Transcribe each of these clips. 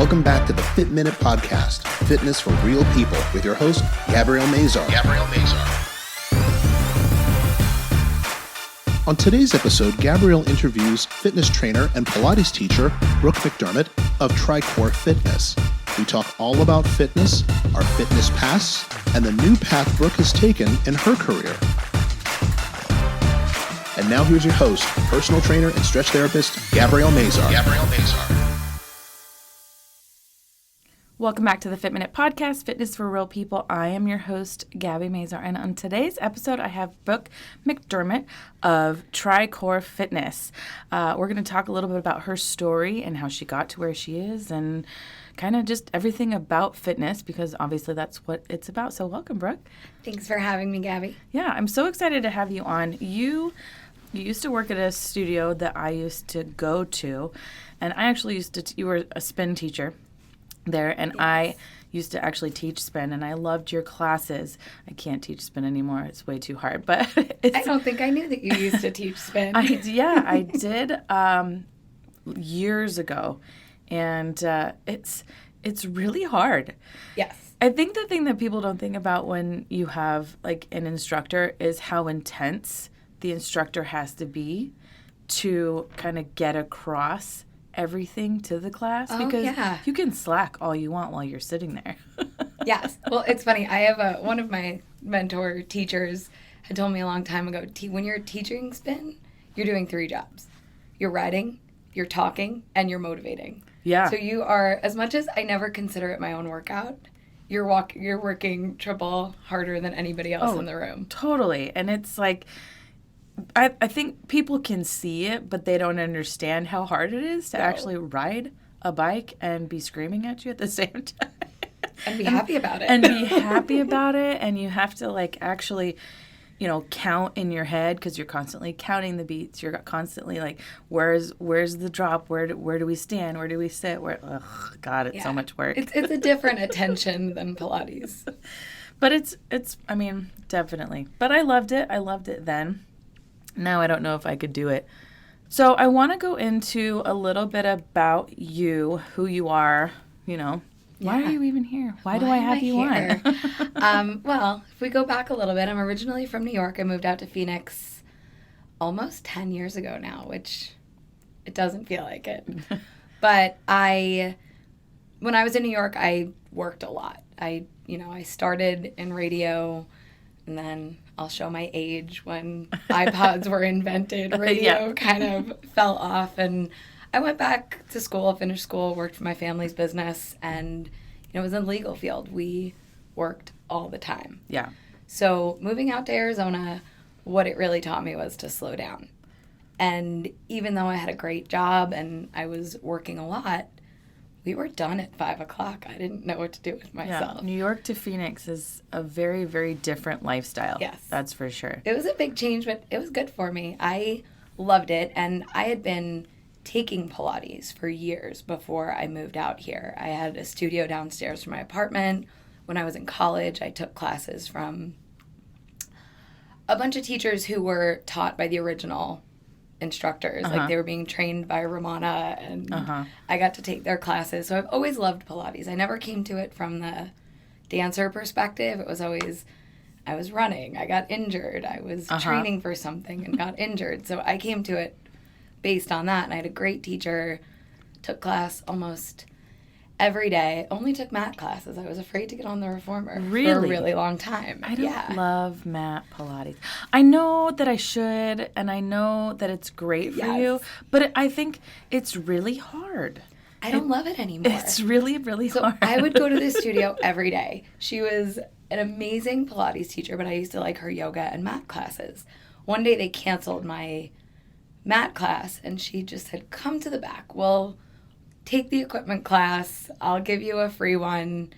Welcome back to the Fit Minute Podcast, fitness for real people, with your host, Gabrielle Mazar. On today's episode, Gabrielle interviews fitness trainer and Pilates teacher, Brooke McDermott of TriCore Fitness. We talk all about fitness, our fitness paths, and the new path Brooke has taken in her career. And now here's your host, personal trainer and stretch therapist, Gabrielle Mazar. Welcome back to the Fit Minute Podcast, Fitness for Real People. I am your host, Gabby Mazar, and on today's episode, I have Brooke McDermott of TriCore Fitness. We're going to talk a little bit about her story and how she got to where she is, and kind of just everything about fitness, because obviously that's what it's about. So welcome, Brooke. Thanks for having me, Gabby. Yeah, I'm so excited to have you on. You used to work at a studio that I used to go to, and I actually you were a spin teacher there, and yes. I used to actually teach spin, and I loved your classes. I can't teach spin anymore. It's way too hard, but I don't think I knew that you used to teach spin. I did years ago, and it's really hard. Yes. I think the thing that people don't think about when you have like an instructor is how intense the instructor has to be to kind of get across everything to the class, because you can slack all you want while you're sitting there. Yes. Well, it's funny. I have one of my mentor teachers had told me a long time ago, when you're teaching spin, you're doing 3 jobs. You're writing, you're talking, and you're motivating. Yeah. So you are, as much as I never consider it my own workout, you're working triple harder than anybody else in the room. Totally. And it's like, I think people can see it, but they don't understand how hard it is to actually ride a bike and be screaming at you at the same time. And be happy about it. And you have to like actually, count in your head, because you're constantly counting the beats. You're constantly like, where's the drop? Where do we stand? Where do we sit? God, it's so much work. It's a different attention than Pilates. But it's definitely. But I loved it. I loved it then. Now I don't know if I could do it. So I want to go into a little bit about you, who you are, Why are you even here? Why do I have you on? Well, if we go back a little bit, I'm originally from New York. I moved out to Phoenix almost 10 years ago now, which it doesn't feel like it. But when I was in New York, I worked a lot. I started in radio, and then I'll show my age, when iPods were invented, radio kind of fell off, and I went back to school, finished school, worked for my family's business, and it was in the legal field. We worked all the time. Yeah. So moving out to Arizona, what it really taught me was to slow down. And even though I had a great job and I was working a lot, we were done at 5 o'clock. I didn't know what to do with myself. Yeah. New York to Phoenix is a very, very different lifestyle. Yes. That's for sure. It was a big change, but it was good for me. I loved it, and I had been taking Pilates for years before I moved out here. I had a studio downstairs from my apartment. When I was in college, I took classes from a bunch of teachers who were taught by the original instructors. Like, they were being trained by Ramana, and I got to take their classes. So I've always loved Pilates. I never came to it from the dancer perspective. It was always, I was running, I got injured, I was training for something and got injured. So I came to it based on that, and I had a great teacher, took class almost every day, only took mat classes. I was afraid to get on the reformer for a really long time. I don't love mat Pilates. I know that I should, and I know that it's great for you, but I think it's really hard. I don't love it anymore. It's really, really hard. I would go to the studio every day. She was an amazing Pilates teacher, but I used to like her yoga and mat classes. One day they canceled my mat class, and she just said, come to the back. We'll take the equipment class. I'll give you a free one.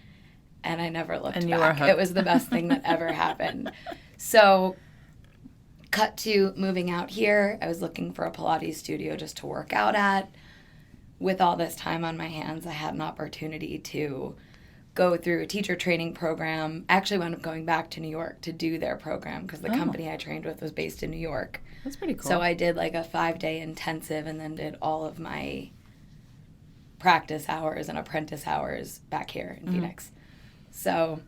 And I never looked back. It was the best thing that ever happened. So cut to moving out here. I was looking for a Pilates studio just to work out at. With all this time on my hands, I had an opportunity to go through a teacher training program. I actually wound up going back to New York to do their program, because the company I trained with was based in New York. That's pretty cool. So I did like a 5-day intensive, and then did all of my practice hours and apprentice hours back here in Phoenix. So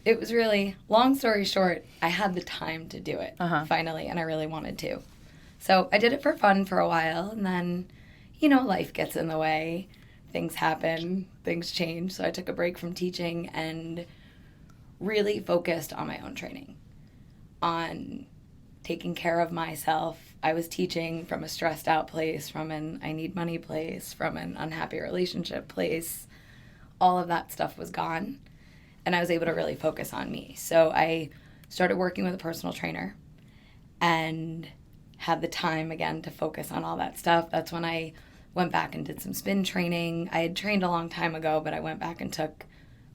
it was really, long story short, I had the time to do it finally, and I really wanted to. So I did it for fun for a while, and then, life gets in the way. Things happen, things change. So I took a break from teaching and really focused on my own training, on taking care of myself. I was teaching from a stressed out place, from an I need money place, from an unhappy relationship place. All of that stuff was gone, and I was able to really focus on me. So I started working with a personal trainer and had the time again to focus on all that stuff. That's when I went back and did some spin training. I had trained a long time ago, but I went back and took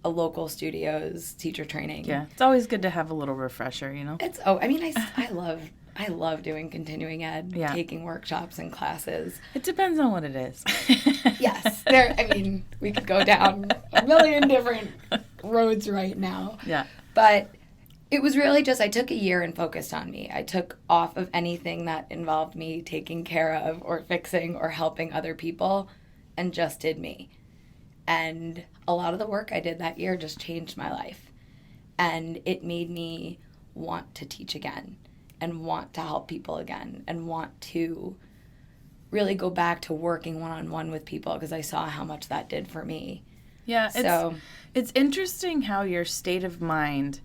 a local studio's teacher training. Yeah, it's always good to have a little refresher, I love doing continuing ed, taking workshops and classes. It depends on what it is. Yes. We could go down a million different roads right now. Yeah. But it was really just, I took a year and focused on me. I took off of anything that involved me taking care of or fixing or helping other people and just did me. And a lot of the work I did that year just changed my life. And it made me want to teach again and want to help people again and want to really go back to working one-on-one with people because I saw how much that did for me. Yeah, it's interesting how your state of mind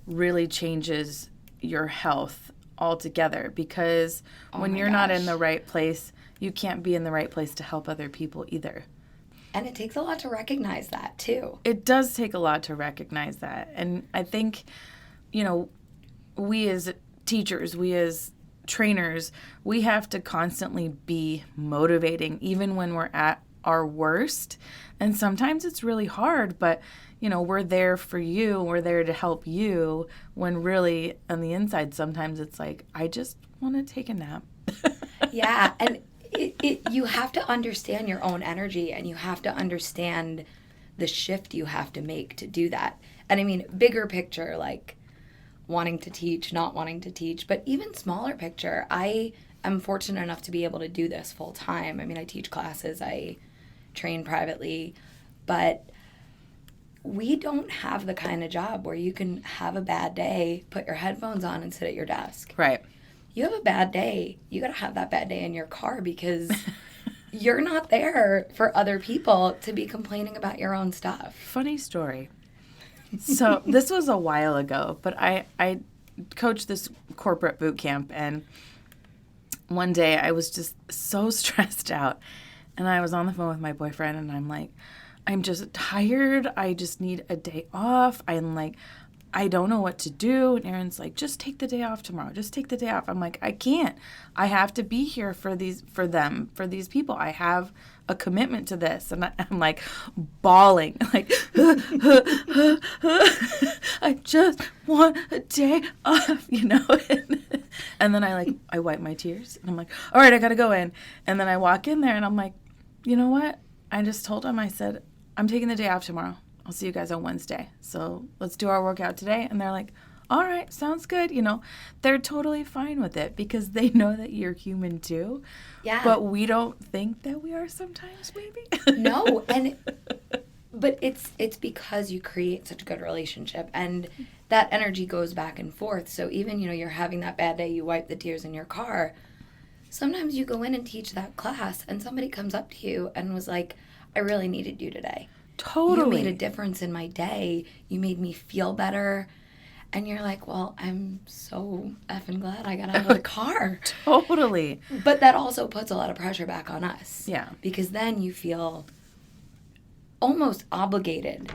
really changes your health altogether, because when you're not in the right place, you can't be in the right place to help other people either. And it takes a lot to recognize that, too. It does take a lot to recognize that. And I think, we as teachers, we as trainers, we have to constantly be motivating, even when we're at our worst. And sometimes it's really hard, but, we're there for you. We're there to help you, when really on the inside, sometimes it's like, I just want to take a nap. Yeah. And you have to understand your own energy, and you have to understand the shift you have to make to do that. And bigger picture, like wanting to teach, not wanting to teach, but even smaller picture, I am fortunate enough to be able to do this full time. I teach classes, I train privately, but we don't have the kind of job where you can have a bad day, put your headphones on, and sit at your desk. Right. You have a bad day, you got to have that bad day in your car, because you're not there for other people to be complaining about your own stuff. Funny story. So this was a while ago, but I coached this corporate boot camp, and one day I was just so stressed out, and I was on the phone with my boyfriend, and I'm like, I'm just tired. I just need a day off. I'm like, I don't know what to do. And Aaron's like, just take the day off tomorrow. Just take the day off. I'm like, I can't. I have to be here for these people. I have a commitment to this. And I'm like bawling, like, I just want a day off, And then I wipe my tears, and I'm like, all right, I got to go in. And then I walk in there, and I'm like, you know what? I just told him, I said, I'm taking the day off tomorrow. I'll see you guys on Wednesday. So let's do our workout today. And they're like, all right, sounds good. They're totally fine with it, because they know that you're human too. Yeah. But we don't think that we are sometimes, maybe. No. But it's because you create such a good relationship, and that energy goes back and forth. So even, you're having that bad day, you wipe the tears in your car. Sometimes you go in and teach that class, and somebody comes up to you and was like, I really needed you today. Totally. You made a difference in my day. You made me feel better. And you're like, well, I'm so effing glad I got out of the car. Totally. But that also puts a lot of pressure back on us. Yeah. Because then you feel almost obligated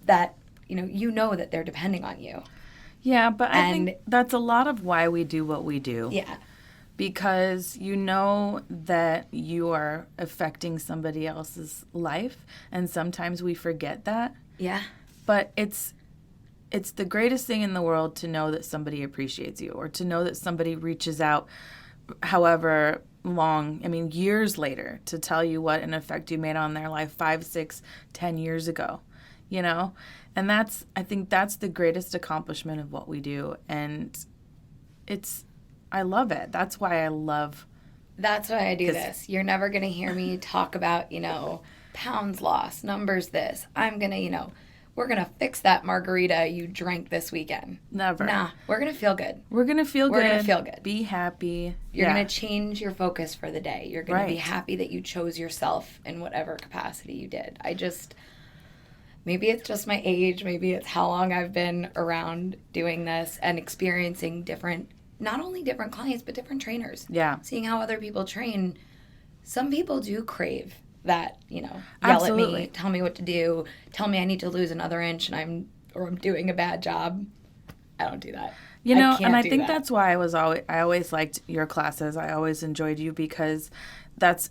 that, that they're depending on you. Yeah, but I think that's a lot of why we do what we do. Yeah. Because that you are affecting somebody else's life, and sometimes we forget that. Yeah. But it's the greatest thing in the world to know that somebody appreciates you, or to know that somebody reaches out however long, years later, to tell you what an effect you made on their life 5, 6, 10 years ago, And I think that's the greatest accomplishment of what we do. And I love it. That's why I love. That's why I do this. You're never going to hear me talk about, pounds lost, numbers this. I'm going to, we're going to fix that margarita you drank this weekend. Never. Nah, we're going to feel good. We're going to feel good. We're going to feel good. Be happy. You're going to change your focus for the day. You're going to be Right. happy that you chose yourself in whatever capacity you did. Maybe it's just my age. Maybe it's how long I've been around doing this and experiencing not only different clients, but different trainers. Yeah. Seeing how other people train. Some people do crave that, yell Absolutely. at me, tell me what to do, tell me I need to lose another inch and I'm doing a bad job. I don't do that. I think that's why I always liked your classes. I always enjoyed you because that's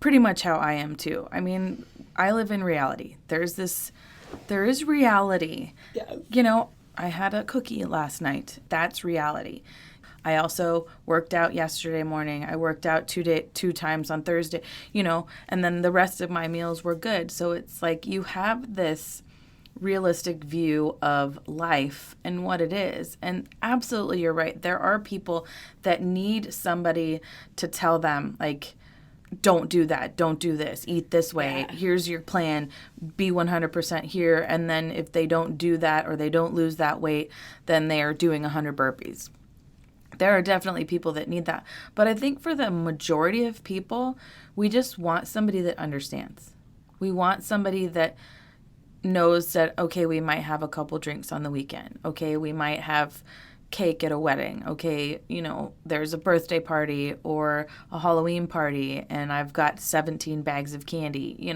pretty much how I am too. I mean, I live in reality. There is reality. Yes. I had a cookie last night. That's reality. I also worked out yesterday morning. I worked out two times on Thursday, and then the rest of my meals were good. So it's like you have this realistic view of life and what it is. And absolutely, you're right. There are people that need somebody to tell them, like, don't do that, don't do this, eat this way, here's your plan, be 100% here. And then if they don't do that or they don't lose that weight, then they are doing 100 burpees. There are definitely people that need that. But I think for the majority of people, we just want somebody that understands. We want somebody that knows that, okay, we might have a couple drinks on the weekend. Okay, we might have cake at a wedding. Okay, there's a birthday party or a Halloween party and I've got 17 bags of candy.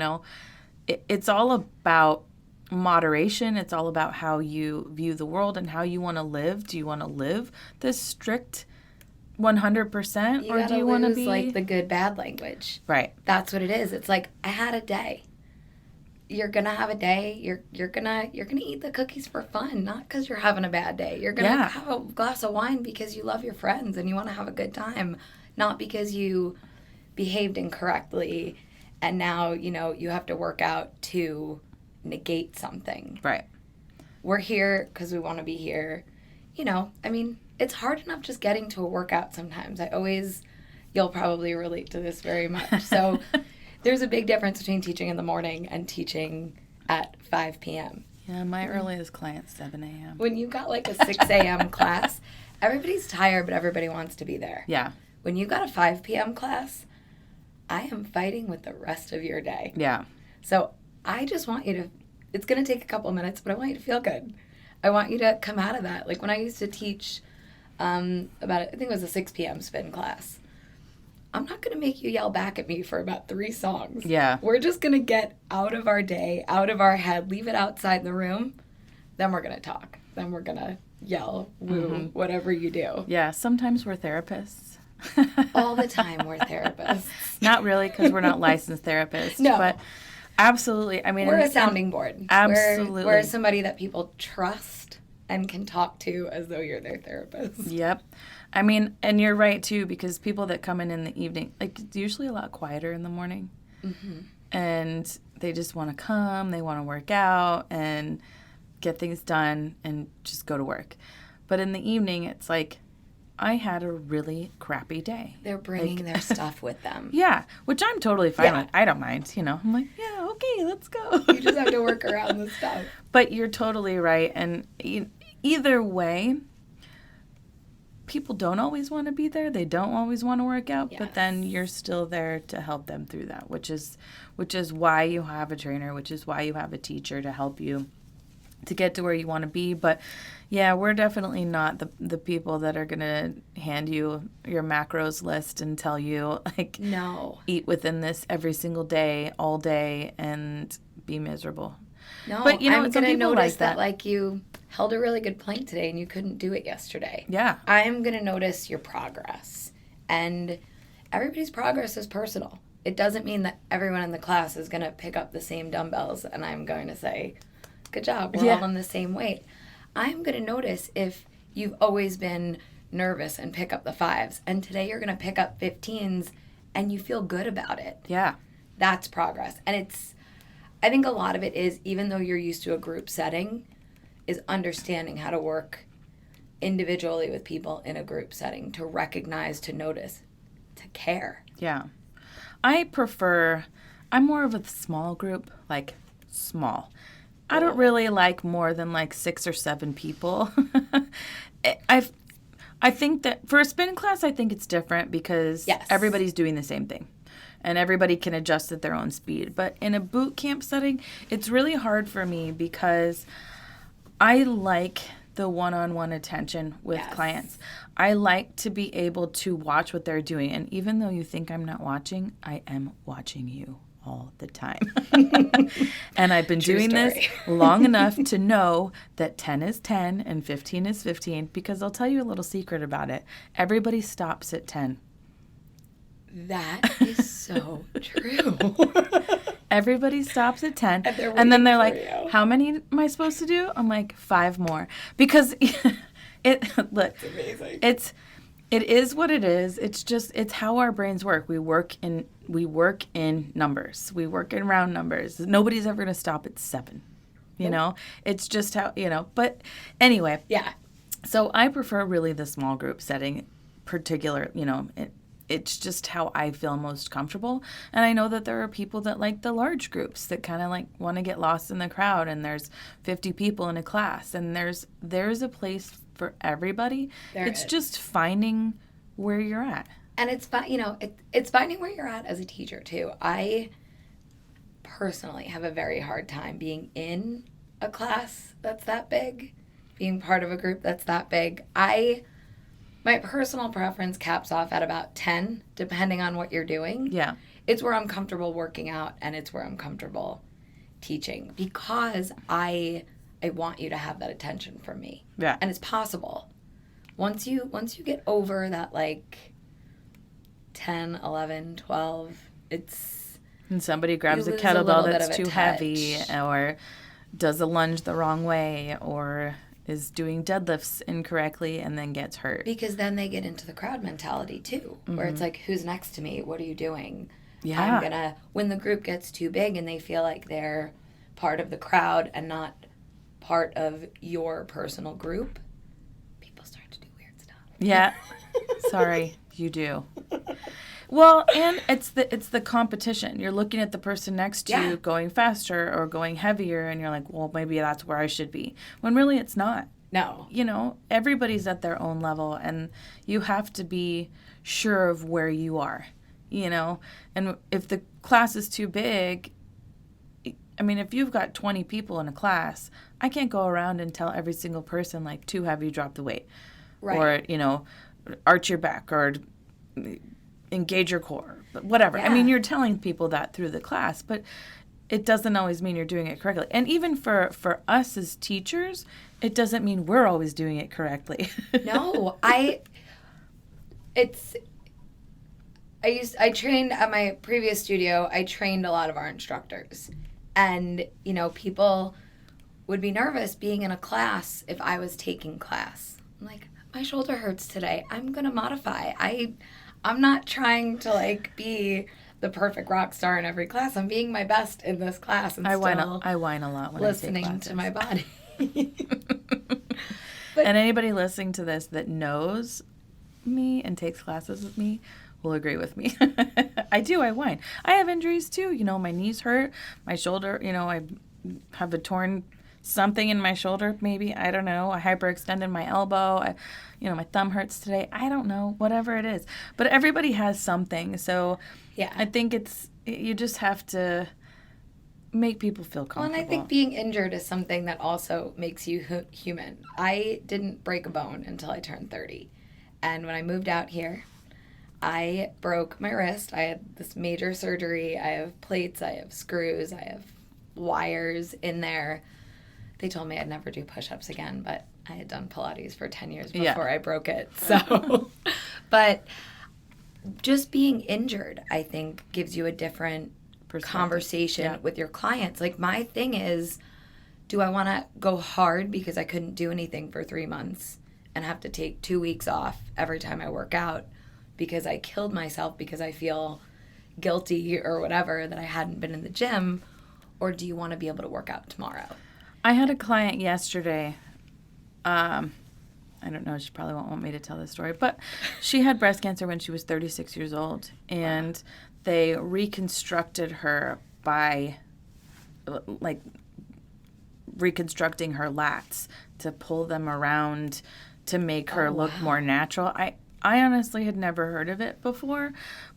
It's all about moderation. It's all about how you view the world and how you want to live. Do you want to live this strict 100% or do you want to be like the good bad language? Right. That's what it is. It's like I had a day. You're gonna have a day. You're gonna eat the cookies for fun, not because you're having a bad day. You're gonna have a glass of wine because you love your friends and you want to have a good time, not because you behaved incorrectly and now you have to work out to negate something. Right. We're here because we want to be here. It's hard enough just getting to a workout sometimes. You'll probably relate to this very much. So there's a big difference between teaching in the morning and teaching at 5 p.m. Yeah, my earliest client's 7 a.m. When you got like a 6 a.m. class, everybody's tired, but everybody wants to be there. Yeah. When you got a 5 p.m. class, I am fighting with the rest of your day. Yeah. So I just want you to, it's going to take a couple minutes, but I want you to feel good. I want you to come out of that. Like when I used to teach I think it was a 6 p.m. spin class. I'm not going to make you yell back at me for about 3 songs. Yeah. We're just going to get out of our day, out of our head, leave it outside the room. Then we're going to talk. Then we're going to yell, woo, whatever you do. Yeah. Sometimes we're therapists. All the time we're therapists. Not really, because we're not licensed therapists. No. But absolutely. I mean, we're a sounding board. Absolutely. We're somebody that people trust and can talk to as though you're their therapist. Yep. I mean, and you're right, too, because people that come in the evening, like, it's usually a lot quieter in the morning. Mm-hmm. And they just want to come, they want to work out and get things done and just go to work. But in the evening, it's like, I had a really crappy day. They're bringing their stuff with them. Yeah, which I'm totally fine with. I don't mind, I'm like, yeah, okay, let's go. You just have to work around the stuff. But you're totally right. And either way, people don't always want to be there. They don't always want to work out, but then you're still there to help them through that, which is why you have a trainer, which is why you have a teacher to help you to get to where you want to be. But yeah, we're definitely not the people that are going to hand you your macros list and tell you, like, no, eat within this every single day, all day, and be miserable. No, but I'm some going to people notice like that like you held a really good plank today and you couldn't do it yesterday. Yeah. I'm going to notice your progress. And everybody's progress is personal. It doesn't mean that everyone in the class is going to pick up the same dumbbells and I'm going to say, good job, we're all on the same weight. I'm going to notice if you've always been nervous and pick up the 5s and today you're going to pick up 15s and you feel good about it. Yeah. That's progress. And I think a lot of it is, even though you're used to a group setting, is understanding how to work individually with people in a group setting, to recognize, to notice, to care. Yeah. I prefer I'm more of a small group, like small. I don't really like more than like 6 or 7 people. I think that for a spin class, I think it's different because Yes. everybody's doing the same thing. And everybody can adjust at their own speed. But in a boot camp setting, it's really hard for me because I like the one-on-one attention with Yes. clients. I like to be able to watch what they're doing. And even though you think I'm not watching, I am watching you all the time. And I've been True doing story. this long enough to know that 10 is 10 and 15 is 15 because I'll tell you a little secret about it. Everybody stops at 10. That is so true. Everybody stops at 10. And And then they're waiting like, for you. how many am I supposed to do? I'm like, 5 more. Because look, Amazing. it is what it is. It's how our brains work. We work in numbers. We work in round numbers. Nobody's ever going to stop at 7. You know? It's just how, but anyway. Yeah. So I prefer really the small group setting, it's just how I feel most comfortable. And I know that there are people that like the large groups that kind of like want to get lost in the crowd and there's 50 people in a class and there's a place for everybody. It's is. just finding where you're at. And it's it's finding where you're at as a teacher too. I personally have a very hard time being in a class that's that big, being part of a group that's that big. My personal preference caps off at about 10, depending on what you're doing. Yeah. It's where I'm comfortable working out and it's where I'm comfortable teaching because I want you to have that attention from me. Yeah. And it's possible. Once you get over that like 10, 11, 12, it's And somebody grabs a You lose a little kettlebell bit that's of a too heavy touch. or does a lunge the wrong way or is doing deadlifts incorrectly and then gets hurt. because then they get into the crowd mentality too, where it's like, who's next to me? What are you doing? Yeah. When the group gets too big and they feel like they're part of the crowd and not part of your personal group, people start to do weird stuff. Yeah. Sorry, you do. Well, and it's the competition. You're looking at the person next to Yeah. you going faster or going heavier, and you're like, well, maybe that's where I should be. When really it's not. No. Everybody's at their own level, and you have to be sure of where you are, And if the class is too big, I mean, if you've got 20 people in a class, I can't go around and tell every single person, like, too heavy, drop the weight. Right. Or, arch your back or engage your core, but whatever. I Yeah. mean, you're telling people that through the class, but it doesn't always mean you're doing it correctly. And even for us as teachers, it doesn't mean we're always doing it correctly. No, I trained at my previous studio. I trained a lot of our instructors. And, people would be nervous being in a class if I was taking class. I'm like, my shoulder hurts today. I'm going to modify. I'm not trying to be the perfect rock star in every class. I'm being my best in this class and I whine a still lot when listening I take to my classes. body. And anybody listening to this that knows me and takes classes with me will agree with me. I whine. I have injuries too. My knees hurt, my shoulder, I have a torn something in my shoulder, maybe. I don't know. I hyperextended my elbow. My thumb hurts today. I don't know. Whatever it is. But everybody has something. So Yeah. I think you just have to make people feel comfortable. Well, and I think being injured is something that also makes you human. I didn't break a bone until I turned 30. And when I moved out here, I broke my wrist. I had this major surgery. I have plates. I have screws. I have wires in there. They told me I'd never do push-ups again, but I had done Pilates for 10 years before I broke it. So, but just being injured, I think, gives you a different conversation with your clients. Like, my thing is, do I want to go hard because I couldn't do anything for 3 months and have to take 2 weeks off every time I work out because I killed myself because I feel guilty or whatever that I hadn't been in the gym? Or do you want to be able to work out tomorrow? I had a client yesterday. I don't know. She probably won't want me to tell this story, but she had breast cancer when she was 36 years old, and they reconstructed her by like reconstructing her lats to pull them around to make her look more natural. I honestly had never heard of it before,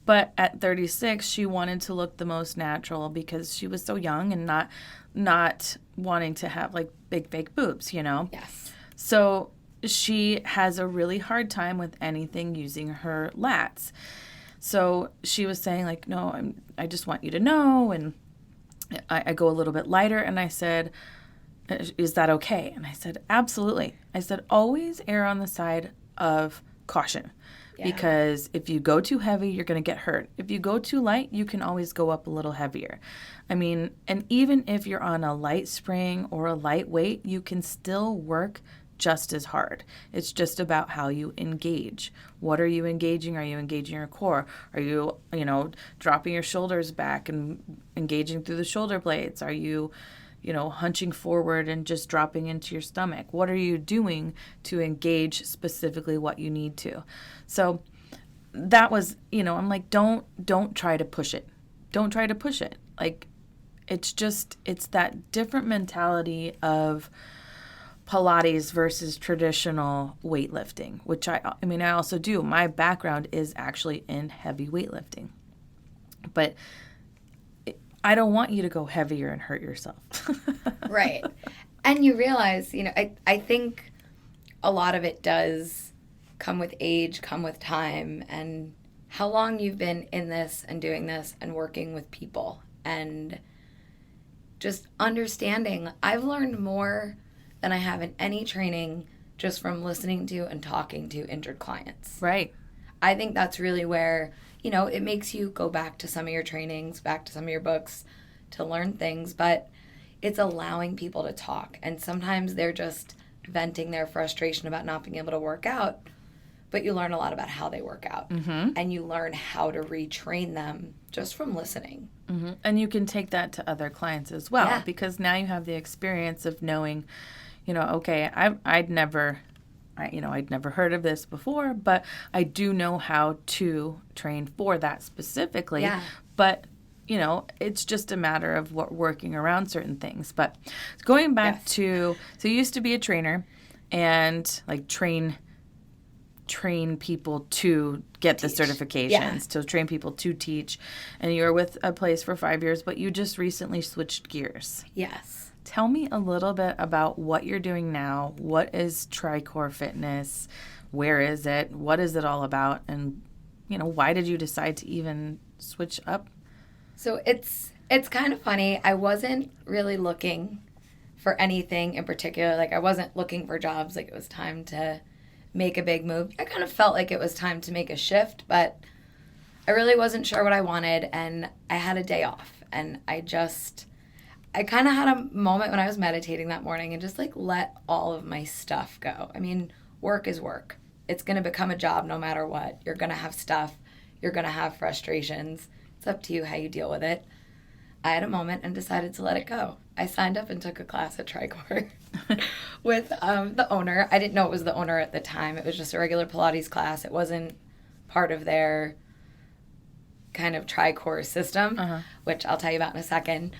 but at 36 she wanted to look the most natural because she was so young and not wanting to have like big fake boobs, you know? Yes. So she has a really hard time with anything using her lats. So she was saying like, no, I just want you to know. And I go a little bit lighter. And I said, is that okay? And I said, absolutely. I said, always err on the side of caution. Yeah. Because if you go too heavy, you're going to get hurt. If you go too light, you can always go up a little heavier. I mean, and even if you're on a light spring or a light weight, you can still work just as hard. It's just about how you engage. What are you engaging? Are you engaging your core? Are you, dropping your shoulders back and engaging through the shoulder blades? Are you, hunching forward and just dropping into your stomach? What are you doing to engage specifically what you need to? So that was, I'm like, don't try to push it. Don't try to push it. Like, it's that different mentality of Pilates versus traditional weightlifting, which I also do. My background is actually in heavy weightlifting. But I don't want you to go heavier and hurt yourself. Right. And you realize, I think a lot of it does come with age, come with time, and how long you've been in this and doing this and working with people and just understanding. I've learned more than I have in any training just from listening to and talking to injured clients. Right. I think that's really where, it makes you go back to some of your trainings, back to some of your books to learn things, but it's allowing people to talk. And sometimes they're just venting their frustration about not being able to work out, but you learn a lot about how they work out. Mm-hmm. And you learn how to retrain them just from listening. Mm-hmm. And you can take that to other clients as well, because now you have the experience of knowing, okay, I'd never heard of this before, but I do know how to train for that specifically. Yeah. But, it's just a matter of working around certain things. But going back to, so you used to be a trainer and like train people to get the certifications, to train people to teach. And you were with a place for 5 years, but you just recently switched gears. Yes. Tell me a little bit about what you're doing now. What is TriCore Fitness? Where is it? What is it all about? And, why did you decide to even switch up? So it's kind of funny. I wasn't really looking for anything in particular. Like, I wasn't looking for jobs. Like, it was time to make a big move. I kind of felt like it was time to make a shift, but I really wasn't sure what I wanted, and I had a day off. And I kind of had a moment when I was meditating that morning and just, like, let all of my stuff go. I mean, work is work. It's going to become a job no matter what. You're going to have stuff. You're going to have frustrations. It's up to you how you deal with it. I had a moment and decided to let it go. I signed up and took a class at TriCore with the owner. I didn't know it was the owner at the time. It was just a regular Pilates class. It wasn't part of their kind of TriCore system, which I'll tell you about in a second.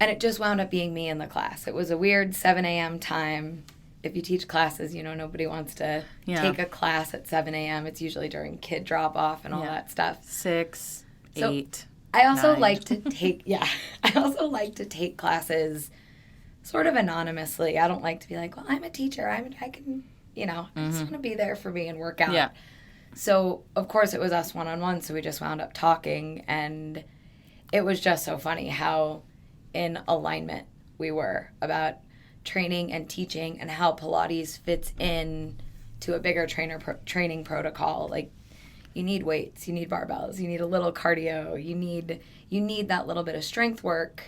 And it just wound up being me in the class. It was a weird 7 a.m. time. If you teach classes, nobody wants to take a class at 7 a.m. It's usually during kid drop-off and all that stuff. 6, 8, I also 9. like to take, I also like to take classes sort of anonymously. I don't like to be like, well, I'm a teacher. I can, I just want to be there for me and work out. Yeah. So, of course, it was us one-on-one, so we just wound up talking, and it was just so funny how in alignment we were about training and teaching and how Pilates fits in to a bigger training protocol. Like, you need weights, you need barbells, you need a little cardio, you need that little bit of strength work,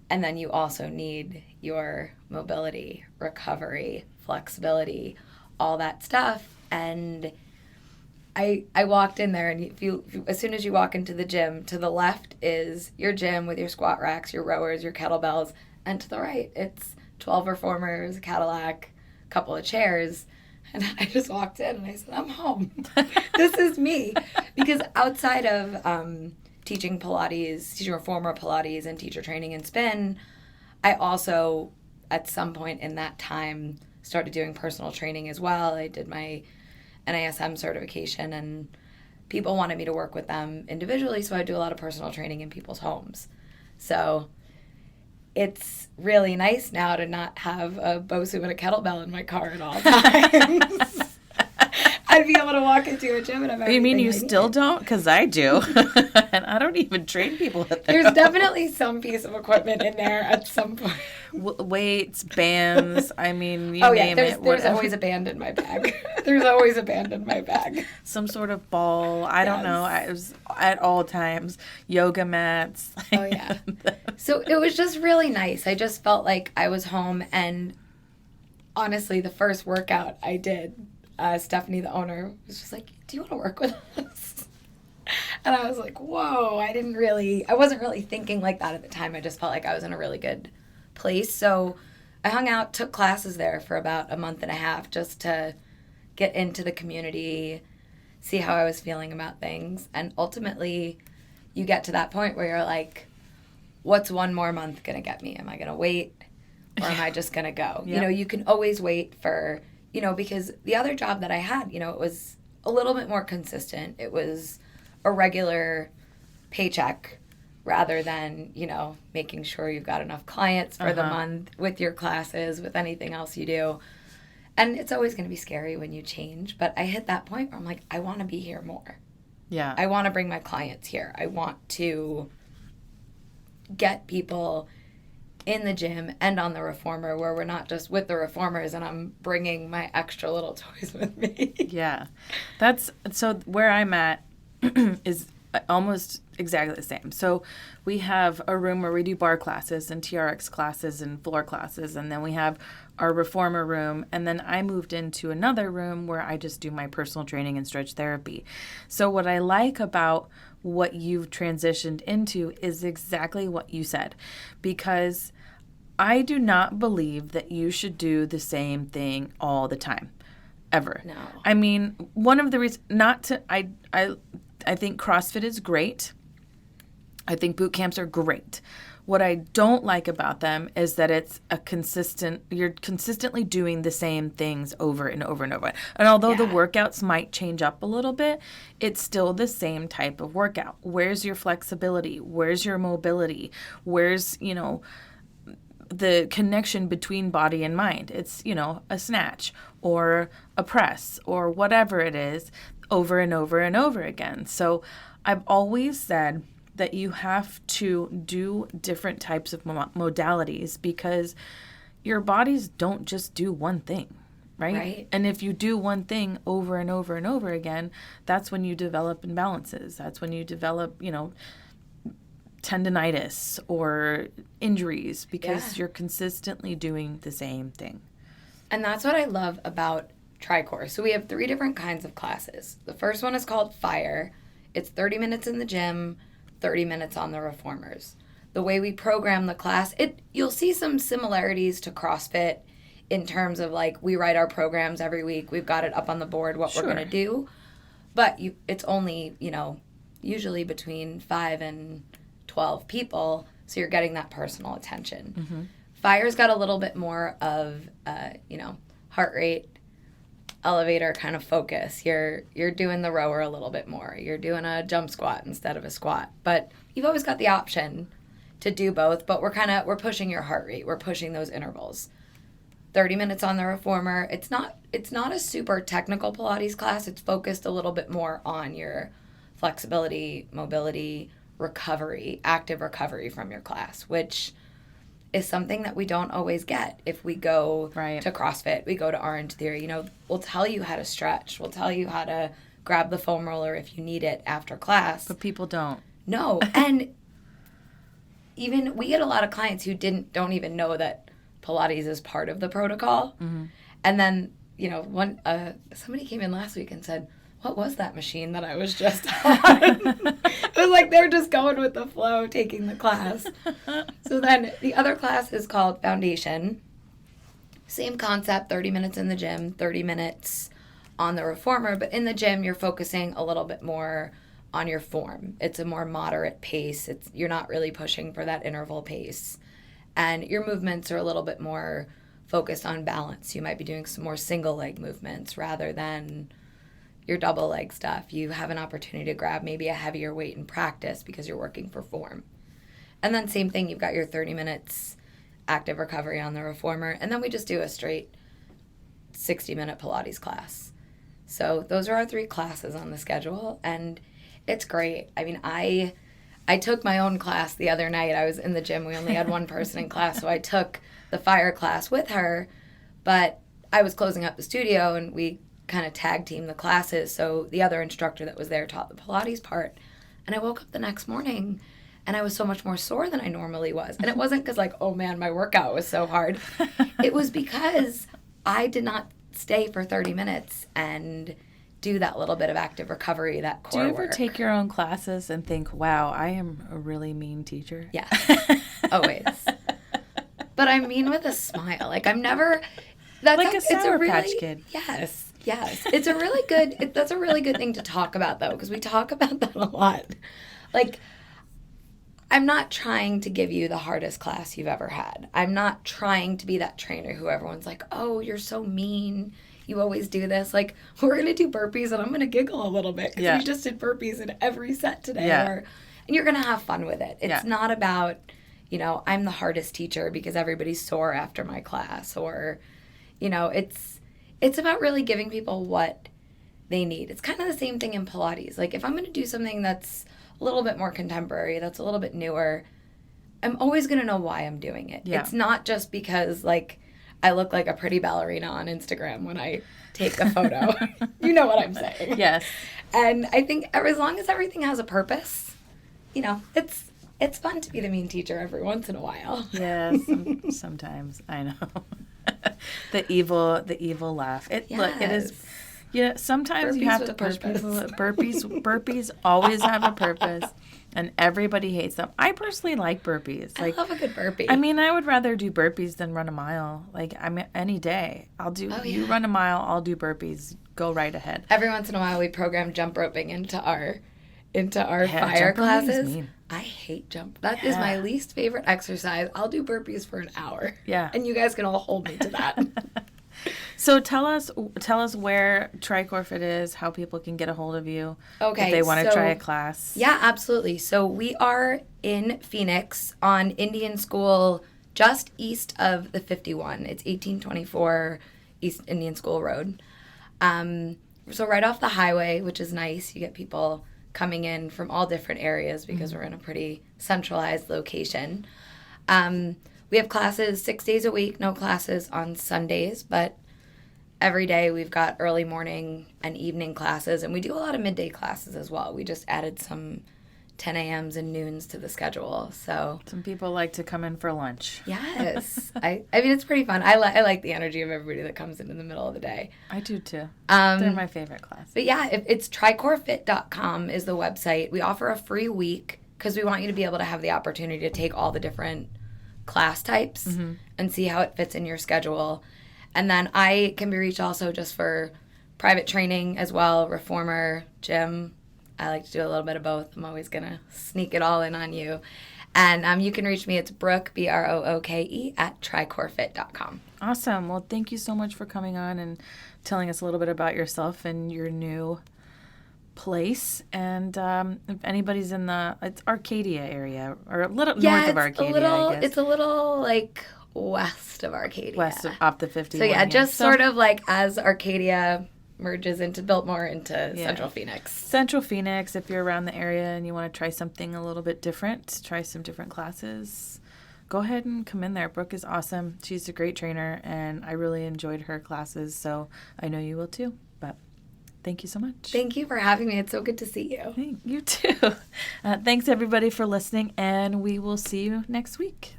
and then you also need your mobility, recovery, flexibility, all that stuff. And I walked in there, and if you as soon as you walk into the gym, to the left is your gym with your squat racks, your rowers, your kettlebells, and to the right it's 12 reformers, a Cadillac, a couple of chairs. And I just walked in and I said, I'm home. This is me. Because outside of teaching Pilates, teaching reformer Pilates and teacher training and spin, I also, at some point in that time, started doing personal training as well. I did my NASM certification, and people wanted me to work with them individually, so I do a lot of personal training in people's homes. So it's really nice now to not have a Bosu and a kettlebell in my car at all times. I'd be able to walk into a gym and have everything. You mean you I still need. don't? Because I do. And I don't even train people at that. There's definitely some piece of equipment in there at some point. Weights, bands, I mean, you name it. There's always a band in my bag. There's always a band in my bag. Some sort of ball. I don't know. I was at all times. Yoga mats. Oh, yeah. So it was just really nice. I just felt like I was home. And honestly, the first workout I did, Stephanie, the owner, was just like, do you want to work with us? And I was like, whoa, I wasn't really thinking like that at the time. I just felt like I was in a really good place. So I hung out, took classes there for about a month and a half just to get into the community, see how I was feeling about things. And ultimately, you get to that point where you're like, what's one more month going to get me? Am I going to wait or am I just going to go? Yep. You know, you can always wait for, you know, because the other job that I had, you know, it was a little bit more consistent. It was a regular paycheck rather than, you know, making sure you've got enough clients for the month with your classes, with anything else you do. And it's always going to be scary when you change. But I hit that point where I'm like, I want to be here more. Yeah. I want to bring my clients here. I want to get people in the gym and on the reformer where we're not just with the reformers and I'm bringing my extra little toys with me. Yeah. So where I'm at is almost exactly the same. So we have a room where we do bar classes and TRX classes and floor classes, and then we have our reformer room, and then I moved into another room where I just do my personal training and stretch therapy. So what I like about what you've transitioned into is exactly what you said, because I do not believe that you should do the same thing all the time, ever. No. I mean, one of the reasons I think CrossFit is great. I think boot camps are great. What I don't like about them is that it's you're consistently doing the same things over and over and over. And although the workouts might change up a little bit, it's still the same type of workout. Where's your flexibility? Where's your mobility? Where's, you know, the connection between body and mind? It's, you know, a snatch or a press or whatever it is over and over and over again. So I've always said that you have to do different types of modalities because your bodies don't just do one thing, right? And if you do one thing over and over and over again, that's when you develop imbalances. That's when you develop, you know, tendinitis or injuries because you're consistently doing the same thing. And that's what I love about TriCore. So we have 3 different kinds of classes. The first one is called Fire. It's 30 minutes in the gym, 30 minutes on the reformers. The way we program the class, you'll see some similarities to CrossFit in terms of like we write our programs every week. We've got it up on the board what we're going to do. But it's only, you know, usually between 5 and 12 people, so you're getting that personal attention. Mm-hmm. Fire's got a little bit more of, you know, heart rate, elevator kind of focus. You're doing the rower a little bit more. You're doing a jump squat instead of a squat. But you've always got the option to do both, but we're pushing your heart rate. We're pushing those intervals. 30 minutes on the reformer. It's not a super technical Pilates class. It's focused a little bit more on your flexibility, mobility, recovery, active recovery from your class, which is something that we don't always get if we go to CrossFit, we go to Orange Theory. You know, we'll tell you how to stretch. We'll tell you how to grab the foam roller if you need it after class. But people don't. No. And even we get a lot of clients who don't even know that Pilates is part of the protocol. Mm-hmm. And then, you know, somebody came in last week and said, what was that machine that I was just on? It was like they're just going with the flow, taking the class. So then the other class is called Foundation. Same concept, 30 minutes in the gym, 30 minutes on the reformer, but in the gym you're focusing a little bit more on your form. It's a more moderate pace. You're not really pushing for that interval pace. And your movements are a little bit more focused on balance. You might be doing some more single leg movements rather than your double leg stuff. You have an opportunity to grab maybe a heavier weight in practice because you're working for form. And then same thing, you've got your 30 minutes active recovery on the reformer, and then we just do a straight 60-minute Pilates class. So those are our 3 classes on the schedule, and it's great. I mean, I took my own class the other night. I was in the gym. We only had one person in class, so I took the fire class with her, but I was closing up the studio, and we kind of tag team the classes. So the other instructor that was there taught the Pilates part, and I woke up the next morning and I was so much more sore than I normally was. And it wasn't because like, oh man, my workout was so hard. It was because I did not stay for 30 minutes and do that little bit of active recovery, that core work. Do you ever take your own classes and think, wow, I am a really mean teacher? Yeah, always. But I mean with a smile. Like I'm never... Like a Sour Patch Kid. Yes. It's a really good... that's a really good thing to talk about, though, because we talk about that a lot. Like... I'm not trying to give you the hardest class you've ever had. I'm not trying to be that trainer who everyone's like, oh, you're so mean. You always do this. Like, we're going to do burpees, and I'm going to giggle a little bit because we just did burpees in every set today. Yeah. And you're going to have fun with it. It's not about, I'm the hardest teacher because everybody's sore after my class. Or, it's about really giving people what they need. It's kind of the same thing in Pilates. Like, if I'm going to do something that's a little bit more contemporary, that's a little bit newer, I'm always going to know why I'm doing it. Yeah. It's not just because, like, I look like a pretty ballerina on Instagram when I take a photo. You know what I'm saying. Yes. And I think as long as everything has a purpose, it's fun to be the mean teacher every once in a while. Yes, sometimes. I know. The evil laugh. Look, it is... sometimes burpees you have to push people. Burpees always have a purpose, and everybody hates them. I personally like burpees. I love a good burpee. I mean, I would rather do burpees than run a mile. Like, any day. I'll do, you run a mile, I'll do burpees. Go right ahead. Every once in a while, we program jump roping into our fire classes. I hate jump. That is my least favorite exercise. I'll do burpees for an hour. Yeah. And you guys can all hold me to that. So tell us where TriCore Fit is, how people can get a hold of you if they want to try a class. Yeah, absolutely. So we are in Phoenix on Indian School, just east of the 51. It's 1824 East Indian School Road. So right off the highway, which is nice. You get people coming in from all different areas because we're in a pretty centralized location. We have classes 6 days a week, no classes on Sundays, but every day we've got early morning and evening classes, and we do a lot of midday classes as well. We just added some 10 a.m.s and noons to the schedule. So some people like to come in for lunch. Yes. I mean, it's pretty fun. I like the energy of everybody that comes in the middle of the day. I do too. They're my favorite class. But yeah, it's TriCoreFit.com is the website. We offer a free week because we want you to be able to have the opportunity to take all the different class types and see how it fits in your schedule. And then I can be reached also just for private training as well, reformer, gym. I like to do a little bit of both. I'm always going to sneak it all in on you. And you can reach me. It's Brooke, Brooke, at TriCoreFit.com. Awesome. Well, thank you so much for coming on and telling us a little bit about yourself and your new place. And if anybody's in it's Arcadia area, or a little north of Arcadia, I guess. It's a little, like, west of Arcadia. Off the 51. So, yeah, just sort of like as Arcadia merges into Biltmore into Central Phoenix. Central Phoenix, if you're around the area and you want to try something a little bit different, try some different classes, go ahead and come in there. Brooke is awesome. She's a great trainer, and I really enjoyed her classes, so I know you will too. But thank you so much. Thank you for having me. It's so good to see you. Hey, you too. Thanks, everybody, for listening, and we will see you next week.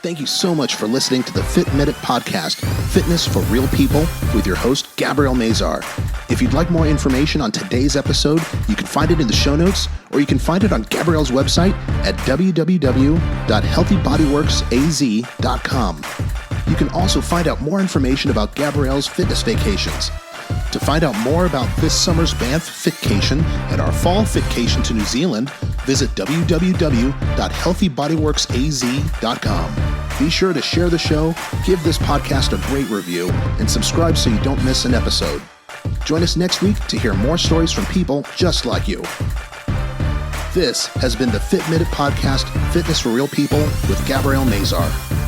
Thank you so much for listening to the Fit Minute Podcast, Fitness for Real People, with your host, Gabrielle Mazar. If you'd like more information on today's episode, you can find it in the show notes, or you can find it on Gabrielle's website at www.healthybodyworksaz.com. You can also find out more information about Gabrielle's fitness vacations. To find out more about this summer's Banff Fitcation and our fall Fitcation to New Zealand, visit www.healthybodyworksaz.com. Be sure to share the show, give this podcast a great review, and subscribe so you don't miss an episode. Join us next week to hear more stories from people just like you. This has been the Fit Minute Podcast, Fitness for Real People with Gabrielle Mazar.